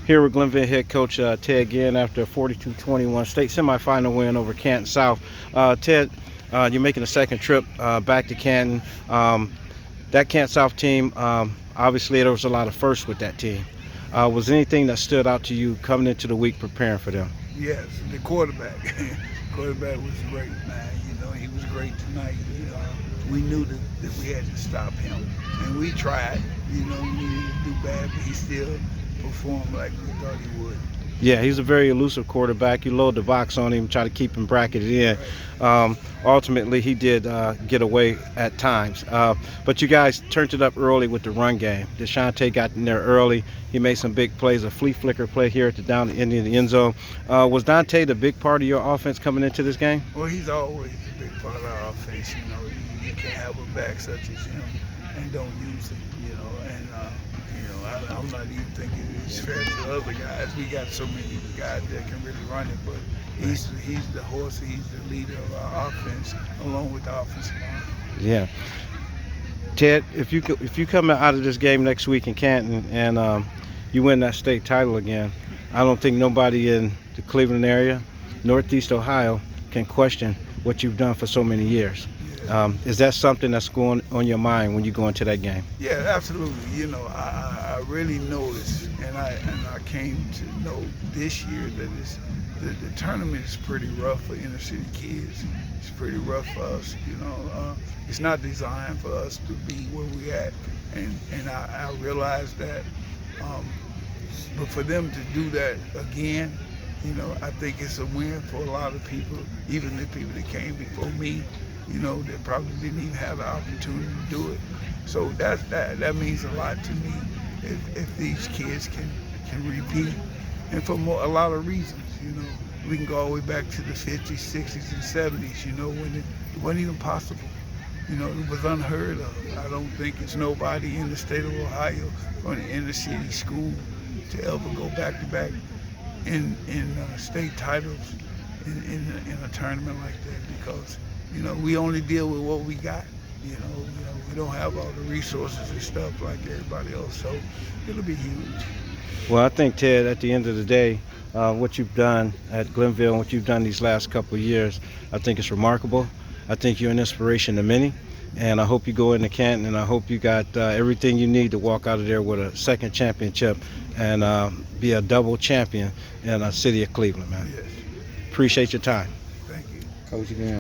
Here with Glenville head coach Ted Ginn after a 42-21 state semifinal win over Canton South. Ted, you're making a second trip back to Canton. That Canton South team, obviously there was a lot of firsts with that team. Was there anything that stood out to you coming into the week preparing for them? Yes, the quarterback. Quarterback was great, man. You know, he was great tonight. We knew that we had to stop him, and we tried. You know, we didn't do bad, but he still performed like we thought he would. Yeah, he's a very elusive quarterback. You load the box on him, try to keep him bracketed in. Right. Ultimately, he did get away at times. But you guys turned it up early with the run game. Deshaunte got in there early. He made some big plays, a flea flicker play here at the down the end of the end zone. Was Dante the big part of your offense coming into this game? Well, he's always a big part of our offense. You know, you can't have a back such as him and don't use it. You know, and I'm not even thinking it's fair to other guys. We got so many guys that can really run it, but he's the horse. He's the leader of our offense, along with the offensive line. Yeah. Ted, if you come out of this game next week in Canton and you win that state title again, I don't think nobody in the Cleveland area, Northeast Ohio, can question what you've done for so many years. Is that something that's going on your mind when you go into that game? Yeah, absolutely. You know, I really noticed, and I came to know this year that the tournament is pretty rough for inner city kids. It's pretty rough for us. You know, it's not designed for us to be where we at, and I realized that. But for them to do that again, you know, I think it's a win for a lot of people, even the people that came before me. You know, that probably didn't even have the opportunity to do it. So that means a lot to me if these kids can repeat, and for a lot of reasons. You know, we can go all the way back to the 50s, 60s, and 70s. You know, when it wasn't even possible. You know, it was unheard of. I don't think it's nobody in the state of Ohio or in the inner city school to ever go back to back in state titles in a tournament like that, because you know, we only deal with what we got. You know, we don't have all the resources and stuff like everybody else, so it'll be huge. Well, I think, Ted, at the end of the day, what you've done at Glenville and what you've done these last couple of years, I think it's remarkable. I think you're an inspiration to many, and I hope you go into Canton, and I hope you got everything you need to walk out of there with a second championship and be a double champion in the city of Cleveland, man. Yes. Appreciate your time. Thank you. Coach again.